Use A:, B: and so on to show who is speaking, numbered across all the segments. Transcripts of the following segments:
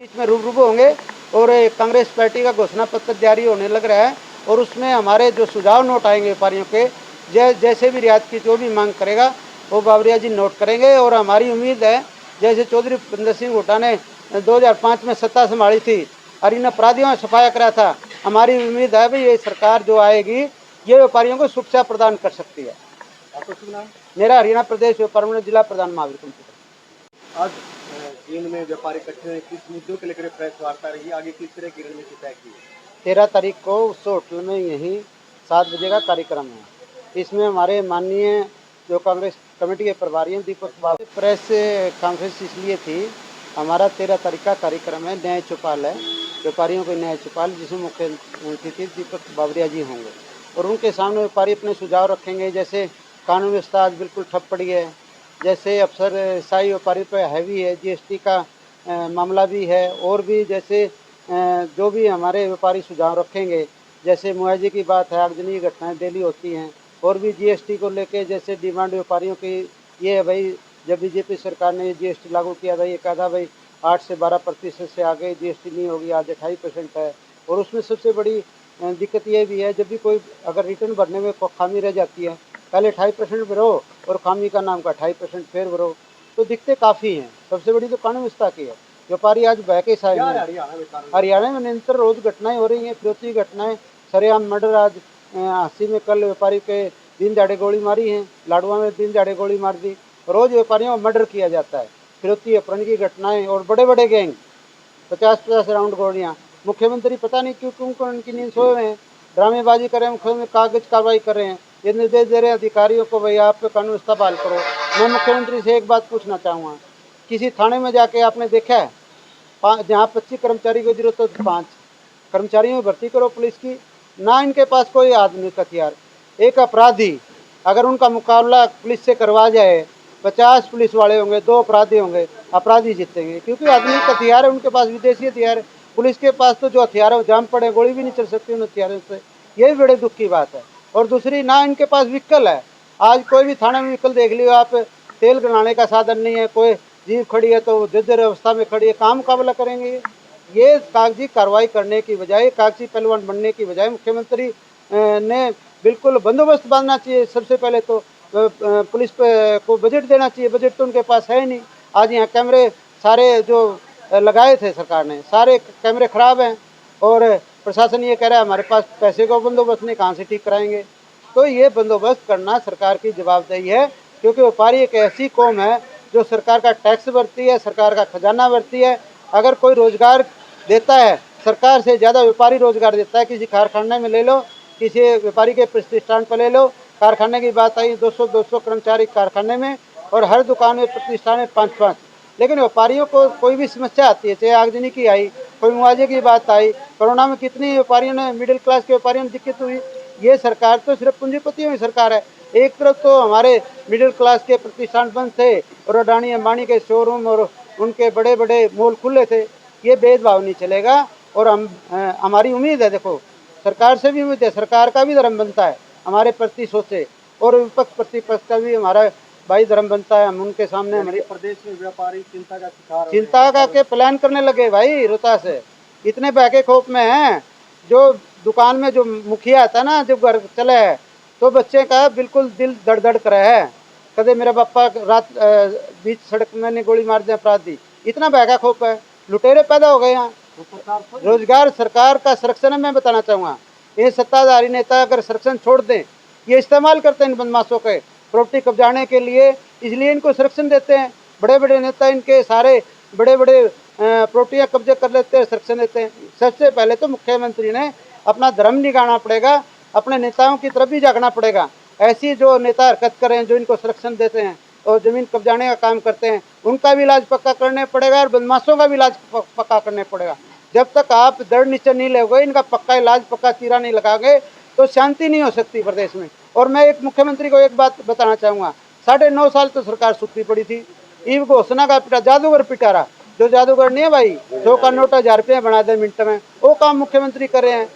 A: बीच में रूबरू होंगे और कांग्रेस पार्टी का घोषणा पत्र जारी होने लग रहा है और उसमें हमारे जो सुझाव नोट आएंगे व्यापारियों के जैसे भी रियायत की जो भी मांग करेगा वो बावरिया जी नोट करेंगे। और हमारी उम्मीद है जैसे चौधरी बंदर सिंह हुड्डा ने 2005 में सत्ता संभाली थी और इन अपराधियों ने सफाया करा था, हमारी उम्मीद है भाई ये सरकार जो आएगी ये व्यापारियों को सुरक्षा प्रदान कर सकती है।
B: आपका शुभ नाम?
A: मेरा हरियाणा प्रदेश व्यापार मंडल जिला प्रधान महावीर कंप्यूटर।
B: आज जींद में व्यापारी इकट्ठे हुए, किस मुद्दों के लेकर प्रेस वार्ता रही, आगे किस तरह की रणनीति तय की?
A: 13 तारीख को उस होटल में यही 7 बजे का कार्यक्रम है। इसमें हमारे माननीय जो कांग्रेस कमेटी के प्रभारी हैं दीपक बाबू, प्रेस कॉन्फ्रेंस इसलिए थी, हमारा 13 तारीख का कार्यक्रम है, न्याय चौपाल है, व्यापारियों को न्याय चौपाल, जिसमें मुख्य अतिथि दीपक बावरिया जी होंगे और उनके सामने व्यापारी अपने सुझाव रखेंगे। जैसे कानून व्यवस्था आज बिल्कुल ठप पड़ी है, जैसे अफसर शाही व्यापारी पर हैवी है, जीएसटी का मामला भी है, और भी जैसे जो भी हमारे व्यापारी सुझाव रखेंगे, जैसे मुआवजे की बात है, आगजनी घटनाएं डेली होती हैं, और भी जीएसटी को लेके जैसे डिमांड व्यापारियों की ये है भाई, जब बीजेपी सरकार ने जीएसटी लागू किया था ये कहा था भाई 8 से 12% से आगे जीएसटी नहीं होगी, आज 28% है। और उसमें सबसे बड़ी दिक्कत ये भी है, जब भी कोई अगर रिटर्न भरने में खामी रह जाती है, पहले 28% भरो और खामी का नाम का 28% फिर भरो, तो दिक्कतें काफ़ी हैं। सबसे बड़ी तो कानून व्यवस्था की है। व्यापारी आज बह के साइड में, हरियाणा में निरंतर रोज घटनाएं हो रही हैं, फिरौती घटनाएं, सरेआम मर्डर। आज हांसी में कल व्यापारी के दिन दहाड़े गोली मारी है, लाडवा में दिन दहाड़े गोली मार दी। रोज व्यापारियों को मर्डर किया जाता है, फिरौती अपहरण की घटनाएं, और बड़े बड़े गैंग 50-50 राउंड गोलियां। मुख्यमंत्री पता नहीं क्यों क्यों उनकी नींद सोए हुए हैं, ड्रामेबाजी कर रहे हैं, मुख्यमंत्री कागज कार्रवाई कर रहे हैं, ये निर्देश दे रहे हैं अधिकारियों को भाई आप कानून व्यवस्था बहाल करो। मैं मुख्यमंत्री से एक बात पूछना चाहूँगा, किसी थाने में जाके आपने देखा है जहाँ 25 कर्मचारी की जरूरत हो तो 5 कर्मचारियों में भर्ती करो पुलिस की, ना इनके पास कोई आधुनिक हथियार। एक अपराधी अगर उनका मुकाबला पुलिस से करवा जाए, 50 पुलिस वाले होंगे, 2 अपराधी होंगे, अपराधी जीतेंगे, क्योंकि आधुनिक हथियार है उनके पास, विदेशी हथियार है। पुलिस के पास तो जो हथियार है वो जाम पड़े, गोली भी नहीं चल सकती उन हथियारों से, यही बड़े दुख की बात है। और दूसरी, ना इनके पास व्हीकल है। आज कोई भी थाने में व्हीकल देख लियो आप, तेल गलाने का साधन नहीं है, कोई जीप खड़ी है तो जर्जर अवस्था में खड़ी है, काम मुकाबला करेंगे। ये कागजी कार्रवाई करने की बजाय, कागजी पहलवान बनने की बजाय मुख्यमंत्री ने बिल्कुल बंदोबस्त बांधना चाहिए। सबसे पहले तो पुलिस को बजट देना चाहिए, बजट तो उनके पास है ही नहीं। आज यहाँ कैमरे सारे जो लगाए थे सरकार ने, सारे कैमरे खराब हैं और प्रशासन ये कह रहा है हमारे पास पैसे का बंदोबस्त नहीं, कहाँ से ठीक कराएंगे। तो ये बंदोबस्त करना सरकार की जवाबदेही है, क्योंकि व्यापारी एक ऐसी कौम है जो सरकार का टैक्स भरती है, सरकार का खजाना भरती है। अगर कोई रोजगार देता है, सरकार से ज़्यादा व्यापारी रोजगार देता है। किसी कारखाने में ले लो, किसी व्यापारी के प्रतिष्ठान पर ले लो, कारखाने की बात आई 200 कर्मचारी कारखाने में, और हर दुकान में प्रतिष्ठान में 5-5। लेकिन व्यापारियों को कोई भी समस्या आती है, चाहे आगजनी की आई, कोई मुआवजे की बात आई, कोरोना में कितनी व्यापारियों ने, मिडिल क्लास के व्यापारियों ने दिक्कत हुई। ये सरकार तो सिर्फ पूंजीपतियों की सरकार है। एक तरफ तो हमारे मिडिल क्लास के प्रतिष्ठान बंद थे और अडानी अंबानी के शोरूम और उनके बड़े बड़े मॉल खुले थे। ये भेदभाव नहीं चलेगा। और हमारी उम्मीद है, देखो सरकार से भी उम्मीद है, सरकार का भी धर्म बनता है हमारे प्रति सोचे, और विपक्ष प्रतिपक्ष का भी हमारा भाई धर्म बनता है। हम उनके सामने, हमारे
B: प्रदेश में व्यापारी चिंता का शिकार,
A: चिंता का के प्लान करने लगे भाई रोहतास से, इतने बहके खौफ में हैं। जो दुकान में जो मुखिया था ना, जब घर चले है तो बच्चे का बिल्कुल दिल धड़ धड़ कर है, कदे मेरा पापा रात बीच सड़क में ने गोली मार दिया अपराधी, इतना बहका खौफ है। लुटेरे पैदा हो गए यहाँ। रोजगार सरकार का संरक्षण मैं बताना चाहूँगा, ये सत्ताधारी नेता अगर संरक्षण छोड़ दें, ये इस्तेमाल करते हैं इन बदमाशों के प्रॉपर्टी कब्जाने के लिए, इसलिए इनको संरक्षण देते हैं। बड़े बड़े नेता इनके सारे बड़े बड़े प्रॉपर्टियाँ कब्जे कर लेते हैं, संरक्षण देते हैं। सबसे पहले तो मुख्यमंत्री ने अपना धर्म निकालना पड़ेगा, अपने नेताओं की तरफ भी जागना पड़ेगा। ऐसी जो नेता हरकत करें, जो इनको संरक्षण देते हैं और जमीन कब्जाने का काम करते हैं, उनका भी इलाज पक्का करने पड़ेगा और बदमाशों का भी इलाज पक्का करने पड़ेगा। जब तक आप दृढ़ निश्चय नहीं लोगे, इनका पक्का इलाज, पक्का चीरा नहीं लगाओगे, तो शांति नहीं हो सकती प्रदेश में। और मैं एक मुख्यमंत्री को एक बात बताना चाहूँगा, 9.5 साल तो सरकार सूखी पड़ी थी। ईव घोषणा का पिटा, जादूगर पिटा रहा, जो जादूगर नहीं है भाई, 100 का नोट 1000 रुपये बना दे मिनट में, वो काम मुख्यमंत्री कर रहे हैं।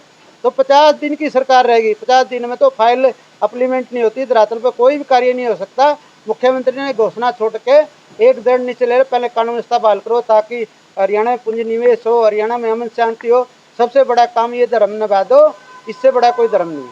A: तो 50 दिन की सरकार रहेगी, 50 दिन में तो फाइल अप्लीमेंट नहीं होती, धरातल पर कोई भी कार्य नहीं हो सकता। मुख्यमंत्री ने घोषणा छोड़ के एक दृढ़ निश्चय ले, पहले कानून व्यवस्था बहाल करो, ताकि हरियाणा में पूंजी निवेश हो, हरियाणा में अमन शांति हो, सबसे बड़ा काम ये धर्म निभा दो, इससे बड़ा कोई धर्म नहीं है।